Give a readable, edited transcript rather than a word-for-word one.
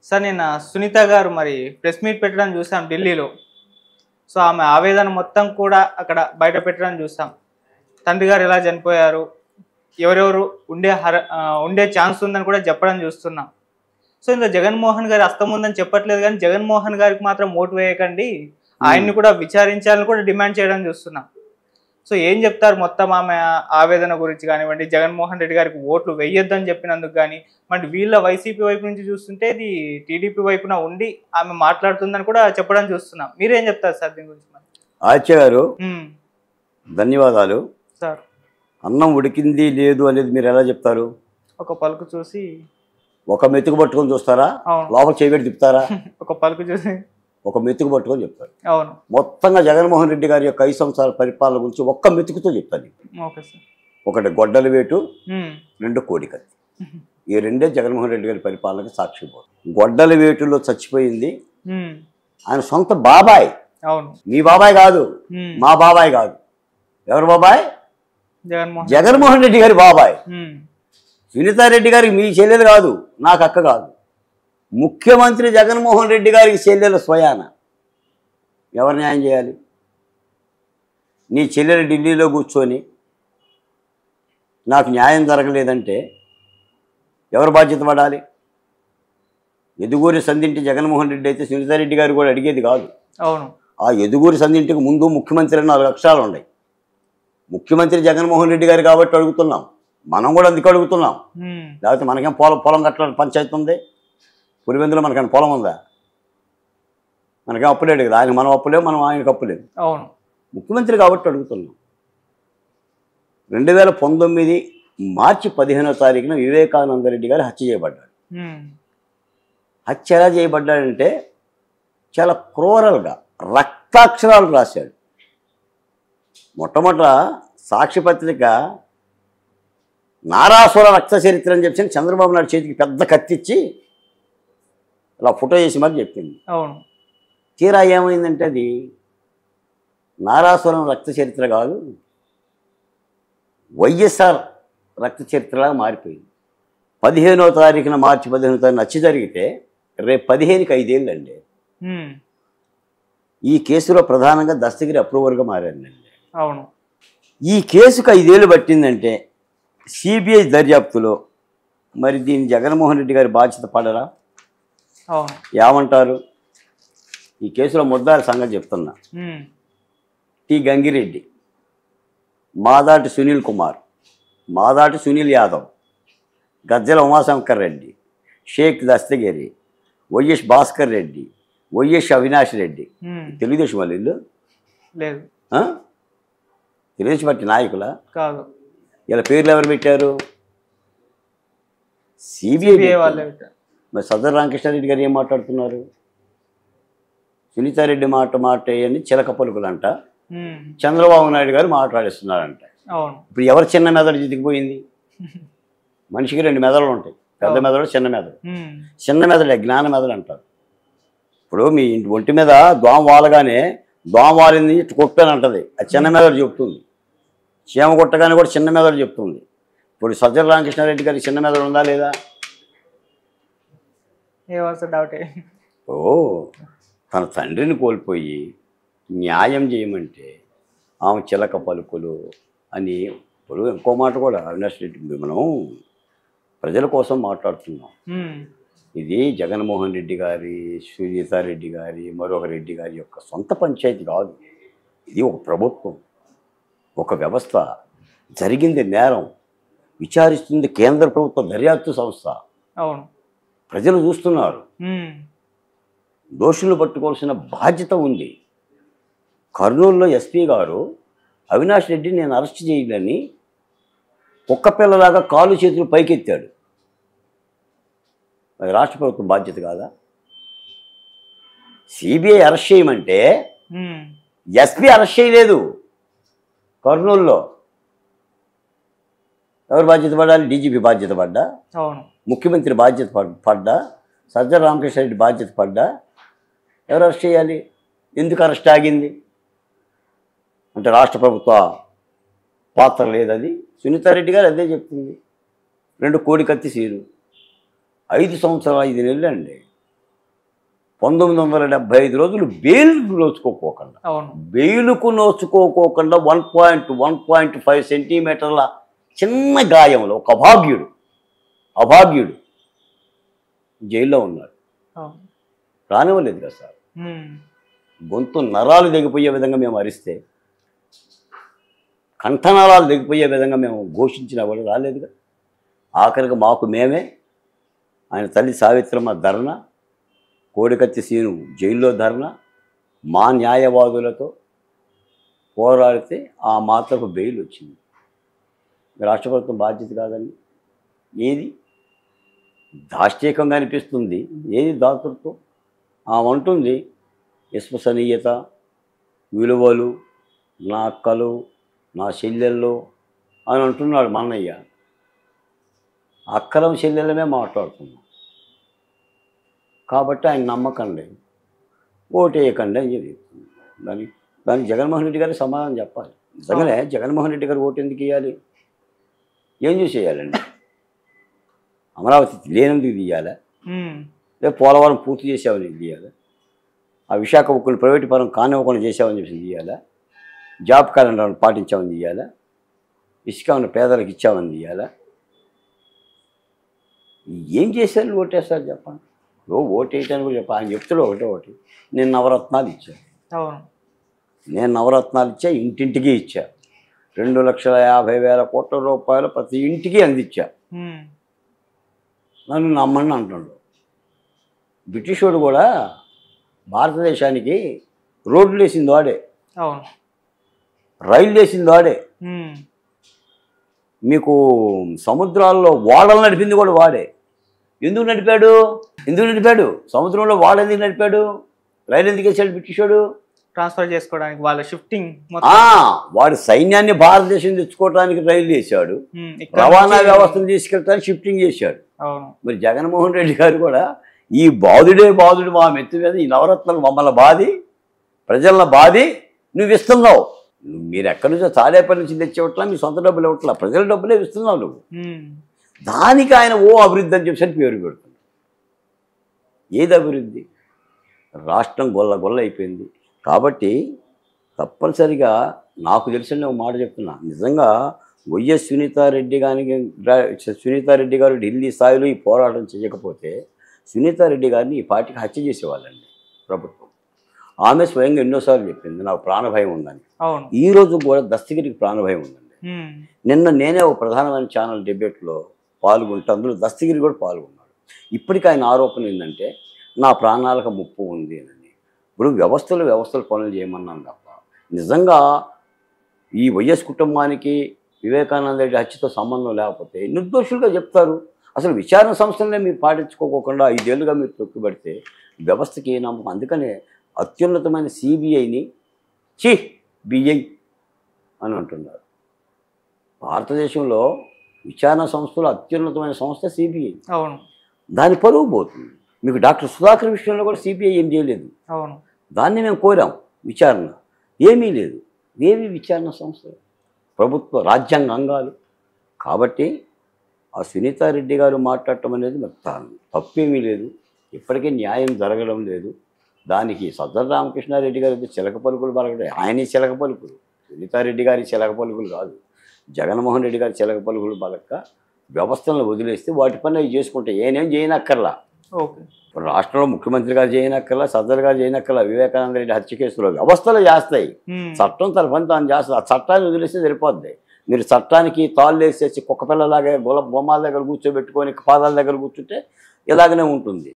Sir నిన్న సునీత గారు మరి ప్రెస్ మీట్ పెట్టడం చూసాం ఢిల్లీలో. సో ఆమె ఆవేదన మొత్తం కూడా అక్కడ బయట పెట్టడం చూసాం. తండ్రి గారు ఎలా చనిపోయారు, ఎవరెవరు ఉండే ఛాన్స్ ఉందని కూడా చెప్పడం చూస్తున్నాం. సో ఇందులో జగన్మోహన్ గారి హస్తం ఉందని చెప్పట్లేదు, కానీ జగన్మోహన్ గారికి మాత్రం ఓటు వేయకండి, ఆయన్ని కూడా విచారించాలని కూడా డిమాండ్ చేయడం చూస్తున్నాం. సో ఏం చెప్తారు మొత్తం ఆమె ఆవేదన గురించి కానివ్వండి, జగన్మోహన్ రెడ్డి గారికి ఓట్లు వేయొద్దని చెప్పినందుకు కానీ, మరి వీళ్ళ వైసీపీ వైపు నుంచి చూస్తుంటే ఇది టీడీపీ వైపున ఉండి ఆమె మాట్లాడుతుందని కూడా చెప్పడం చూస్తున్నాం. మీరేం చెప్తారు సార్ దీని గురించి? ఆచార్య గారు ధన్యవాదాలు సార్. అన్నం ఉడికింది లేదు అనేది మీరు ఎలా చెప్తారు? ఒక పలుకు చూసి ఒక మెతుకు పట్టుకొని చూస్తారా, లోపల చేయబెట్టి తిప్పుతారా? ఒక పలుకు చూసి ఒక మెతుకు పట్టుకొని చెప్తారు. అవును, మొత్తంగా జగన్మోహన్ రెడ్డి గారి యొక్క 5 సంవత్సరాల పరిపాలన గురించి ఒక్క మెతుకుతో చెప్తాను. Okay sir. ఒకటి గొడ్డల వేటు, 2 కోడికత్తి. ఈ రెండే జగన్మోహన్ రెడ్డి గారి పరిపాలనకి సాక్షిపోతుంది. గొడ్డల వేటులో చచ్చిపోయింది ఆయన సొంత బాబాయ్. అవును, మీ బాబాయ్ కాదు, మా బాబాయ్ కాదు. ఎవరు బాబాయ్? జగన్మోహన్ రెడ్డి గారి బాబాయ్. సునీతారెడ్డి గారికి మీ చెల్లెలు కాదు, నాకు అక్క కాదు. ముఖ్యమంత్రి జగన్మోహన్ రెడ్డి గారికి చెల్లెలు స్వయాన. ఎవరు న్యాయం చేయాలి? నీ చెల్లెలు ఢిల్లీలో కూర్చొని నాకు న్యాయం జరగలేదంటే ఎవరు బాధ్యత పడాలి? ఎదుగూరి సంధింటి జగన్మోహన్ రెడ్డి అయితే సునీతారెడ్డి గారు కూడా అడిగేది కాదు. అవును, ఆ ఎదుగూరి సంధింటికి ముందు ముఖ్యమంత్రి 4 అక్షరాలు ఉన్నాయి. ముఖ్యమంత్రి జగన్మోహన్ రెడ్డి గారు కాబట్టి అడుగుతున్నాం, మనం కూడా అందుకు అడుగుతున్నాం. లేకపోతే మనకేం పొలం కట్టాలి పంచాయతీ ఉంది? పులివెందులో మనకన్నా పొలం ఉందా? మనకేం అప్పులేడు కదా, ఆయన మనం అప్పులేము, మనం ఆయనకు అప్పులేదు. అవును, ముఖ్యమంత్రి కాబట్టి అడుగుతున్నాం. 2019 మార్చి 15వ తారీఖున వివేకానంద రెడ్డి గారు హత్య చేయబడ్డాడు. హత్య ఎలా చేయబడ్డాడంటే చాలా క్రూరల్గా రక్తాక్షరాలు రాశాడు. మొట్టమొదట సాక్షిపత్రిక నారాసుర రక్త చరిత్ర అని చెప్పి చంద్రబాబు నాయుడు చేతికి పెద్ద కత్తిచ్చి అలా ఫోటో చేసి మరి చెప్పింది. అవును, తీరా ఏమైందంటే అది నారాసురం రక్త చరిత్ర కాదు, వైఎస్ఆర్ రక్త చరిత్రలాగా మారిపోయింది. 15వ తారీఖున మార్చి 15వ తారీఖున హత్య జరిగితే రేపు 15కి 5 ఏళ్ళు అండి. ఈ కేసులో ప్రధానంగా దస్తగిరి అప్రూవర్గా మారారండి. అవును, ఈ కేసుకు 5 ఏళ్ళు పట్టిందంటే సిబిఐ దర్యాప్తులో మరి దీన్ని జగన్మోహన్ రెడ్డి గారి బాధ్యత పడరా? ఏమంటారు? ఈ కేసులో ముద్దాల సంగతి చెప్తున్నా. టి గంగిరెడ్డి, మాదాటి సునీల్ కుమార్, మాదాటి సునీల్ యాదవ్, గజ్జల ఉమాశంకర్ రెడ్డి, షేక్ దస్తగిరి, వైఎస్ భాస్కర్ రెడ్డి, వైఎస్ అవినాష్ రెడ్డి. తెలుగుదేశం వాళ్ళు ఇల్లు లేదు, తెలుగుదేశం పార్టీ నాయకులా కాదు. ఇలా పేర్లు ఎవరు పెట్టారు? సిబిఐ వాళ్ళే పెట్టారు. మరి సదర్ రామకృష్ణారెడ్డి గారు ఏం మాట్లాడుతున్నారు? సునీతారెడ్డి మాట అని చిలక పలుకులంట, చంద్రబాబు నాయుడు గారు మాట్లాడిస్తున్నారంట. ఇప్పుడు ఎవరు చిన్న మెదడు చితికిపోయింది? మనిషికి 2 మెదడులు ఉంటాయి, పెద్ద మెదడు, చిన్న మెదడు. చిన్న మెదడే జ్ఞాన మెదడు అంటారు. ఇప్పుడు మీ ఒంటి మీద దోమ వాలగానే దోమ వాలింది కొట్టని అంటది, అది చిన్న మెదడు చెప్తుంది. చీమ కొట్టగానే కూడా చిన్న మెదడు చెప్తుంది. ఇప్పుడు సజ్జల రామకృష్ణారెడ్డి గారికి చిన్న మెదడు ఉందా లేదా? ఓ, తన తండ్రిని కోల్పోయి న్యాయం చేయమంటే ఆమె చిలక పలుకులు అని. ఇప్పుడు ఇంకో మాట కూడా అవినాష్ రెడ్డి, మనం ప్రజల కోసం మాట్లాడుతున్నాం. ఇది జగన్మోహన్ రెడ్డి గారి, సునీతారెడ్డి గారి, మరొక రెడ్డి గారి యొక్క సొంత పంచాయతీ కాదు. ఇది ఒక ప్రభుత్వం, ఒక వ్యవస్థ. జరిగింది నేరం, విచారిస్తుంది కేంద్ర ప్రభుత్వ దర్యాప్తు సంస్థ. అవును, ప్రజలు చూస్తున్నారు. దోషులను పట్టుకోవాల్సిన బాధ్యత ఉంది. కర్నూలులో ఎస్పీ గారు అవినాష్ రెడ్డిని నేను అరెస్ట్ చేయాలని కుక్క పిల్లలాగా కాళ్ళు చేతులు పైకెత్తాడు. అది రాష్ట్ర ప్రభుత్వం బాధ్యత కాదా? సిబిఐ అరెస్ట్ చేయమంటే ఎస్పీ అరెస్ట్ చేయలేదు. కర్నూలులో ఎవరు బాధ్యత పడాలి? డీజీపీ బాధ్యత పడ్డా, ముఖ్యమంత్రి బాధ్యత పడ్డా, సజ్జల రామకృష్ణారెడ్డి బాధ్యత పడ్డా, ఎవరు అరెస్ట్ చేయాలి? ఎందుకు అరెస్ట్ ఆగింది అంటే రాష్ట్ర ప్రభుత్వ పాత్ర లేదు. అది సునీతారెడ్డి గారు అదే చెప్తుంది. 2 కోడికత్తి సీరు, 5 సంవత్సరాలు 5 నెలలు అండి. 1975 రోజులు బెయిల్కు నోచుకోకుండా అవును. బెయిలుకు నోచుకోకుండా 1.5 సెంటీమీటర్ల చిన్న గాయంలో ఒక అభాగ్యుడు జైల్లో ఉన్నాడు. అవును. రానివ్వలేదు కదా సార్. ఉమ్. గొంతు నరాలు దిగిపోయే విధంగా మేము అరిస్తే, కంఠనరాలు దిగిపోయే విధంగా మేము ఘోషించిన వాళ్ళు రాలేదుగా. ఆఖరికి మాకు మేమే ఆయన తల్లి సావిత్రమ్మ ధర్నా, కోడికత్తి సీను జైల్లో ధర్నా, మా న్యాయవాదులతో పోరాడితే ఆ మాత్రకు బెయిల్ వచ్చింది. రాష్ట్ర ప్రభుత్వం బాధ్యత కాదండి. ఏది దాష్టీకంగా అనిపిస్తుంది, ఏది దాతృత్వం. ఆమె అంటుంది విశ్వసనీయత, విలువలు, నా అక్కలు, నా చెల్లెళ్ళు అని అంటున్నాడు మా అన్నయ్య. అక్కలం చెల్లెళ్ళమే మాట్లాడుతున్నాం కాబట్టి ఆయన నమ్మకండి, ఓటేయకండి అని చెప్తుంది. దానికి జగన్మోహన్ రెడ్డి గారికి సమాధానం చెప్పాలి. నిజంగానే జగన్మోహన్ రెడ్డి గారు ఓటు ఎందుకు ఇవ్వాలి? ఏం చూసేయాలండి? అమరావతి లేనందుకు తీయాలా? లేదా పోలవరం పూర్తి చేసామని తీయాలా? ఆ విశాఖ ఉక్కుని ప్రైవేటు పరం కానివ్వకుండా చేసామని చెప్పి తీయాలా? జాబ్ క్యాలెండర్ను పాటించామని తీయాలా? ఇసుక ఉన్న పేదలకు ఇచ్చామని తీయాలా? ఏం చేశారు ఓటేస్తారు చెప్పండి. ఓటు వేయటానికి కూడా చెప్పాలి. ఆయన చెప్తాడు ఒకటి, నేను నవరత్నాలు ఇచ్చాను. నేను నవరత్నాలు ఇచ్చా, ఇంటింటికి ఇచ్చా. 2,50,000 కోట్ల రూపాయలు ప్రతి ఇంటికి అందించా. నన్ను నమ్మని అంటున్నాడు. బ్రిటిష్ వాడు కూడా భారతదేశానికి రోడ్లు వేసింది వాడే, రైళ్ళు వేసింది వాడే, మీకు సముద్రాల్లో ఓడలు నడిపింది కూడా వాడే. ఎందుకు నడిపాడు? సముద్రంలో ఓడ ఎందుకు నడిపాడు? రైలు ఎందుకు వేసాడు బ్రిటిష్ వాడు? ట్రాన్స్ఫర్ చేసుకోవడానికి, వాళ్ళ షిఫ్టింగ్, వాడు సైన్యాన్ని భారతదేశం తెచ్చుకోవడానికి రైలు వేశాడు, రవాణా వ్యవస్థను తీసుకెళ్ళడానికి షిఫ్టింగ్ చేశాడు. మరి జగన్మోహన్ రెడ్డి గారు కూడా ఈ బాధుడు మా మెత్తి మీద ఈ నవరత్నాలు మమ్మల్ని బాధి, ప్రజలను బాధి నువ్వు ఇస్తున్నావు. మీరు ఎక్కడి నుంచో తాడేపల్లి నుంచి తెచ్చివ్వట్లా, మీ సొంత డబ్బులు ఇవ్వట్లా, ప్రజల డబ్బులే ఇస్తున్నావు నువ్వు. దానికి ఆయన అభివృద్ధి అని చెప్పి పేరు పెడుతున్నాడు. ఏది అభివృద్ధి? రాష్ట్రం గొల్ల అయిపోయింది. కాబట్టి తప్పనిసరిగా నాకు తెలిసిన ఒక మాట చెప్తున్నా, నిజంగా వైఎస్ సునీతారెడ్డి గారు ఢిల్లీ స్థాయిలో ఈ పోరాటం చేయకపోతే సునీతారెడ్డి గారిని ఈ పార్టీకి హత్య చేసేవాళ్ళండి ప్రభుత్వం. ఆమె స్వయంగా ఎన్నోసార్లు చెప్పింది నాకు ప్రాణభయం ఉందని. ఈ రోజు కూడా దస్తగిరికి ప్రాణభయం ఉందండి. నిన్న నేనే ఒక ప్రధానమైన ఛానల్ డిబేట్లో పాల్గొంటే అందులో దస్తగిరి కూడా పాల్గొన్నాడు. ఇప్పటికీ ఆయన ఆరోపణ ఏంటంటే నా ప్రాణాలకు ముప్పు ఉంది అని. ఇప్పుడు వ్యవస్థలు పనులు చేయమన్నాను తప్ప నిజంగా ఈ వైఎస్ కుటుంబానికి వివేకానంద రెడ్డి హత్యతో సంబంధం లేకపోతే నిర్దోషులుగా చెప్తారు. అసలు విచారణ సంస్థలనే మీరు పాటించుకోకుండా 5 ఏళ్ళుగా మీరు తొక్కిపడితే వ్యవస్థకి ఏ నమ్మకం? అందుకనే అత్యున్నతమైన సిబిఐని బిఐ అని అంటున్నారు. భారతదేశంలో విచారణ సంస్థలో అత్యున్నతమైన సంస్థ సిబిఐ. దాని పరువు పోతుంది. మీకు డాక్టర్ సుధాకర్ విషయంలో కూడా సిబిఐ ఏం చేయలేదు. దాన్ని మేము కోరాం విచారణ, ఏమీ లేదు. ఏవి విచారణ సంస్థలు? ప్రభుత్వ రాజ్యాంగ అంగాలు. కాబట్టి ఆ సునీతారెడ్డి గారు మాట్లాడటం అనేది తప్పేమీ లేదు. ఇప్పటికీ న్యాయం జరగడం లేదు. దానికి సజ్జల రామకృష్ణారెడ్డి గారి చిలక పలుకులు పలకడం, ఆయన చిలక పలుకులు, సునీతారెడ్డి గారి చిలక పలుకులు కాదు, జగన్మోహన్ రెడ్డి గారి చిలక పలుకులు పలక వ్యవస్థలను వదిలేస్తే వాటి పని అవి చేసుకుంటే ఏనేం చేయనక్కర్లా. రాష్ట్రంలో ముఖ్యమంత్రి గారు చేయనక్కర్లా, సజ్జల గారు చేయనక్కర్లా. వివేకానంద రెడ్డి హత్య కేసులో వ్యవస్థలు చేస్తాయి, చట్టం తన పని తాను చేస్తుంది. ఆ చట్టాన్ని వదిలేస్తే సరిపోద్ది. మీరు చట్టానికి తాళ్ళు వేసేసి కుక్క పిల్లలాగే బొమ్మల దగ్గర కూర్చోబెట్టుకొని పాదాల దగ్గర కూర్చుంటే ఇలాగనే ఉంటుంది.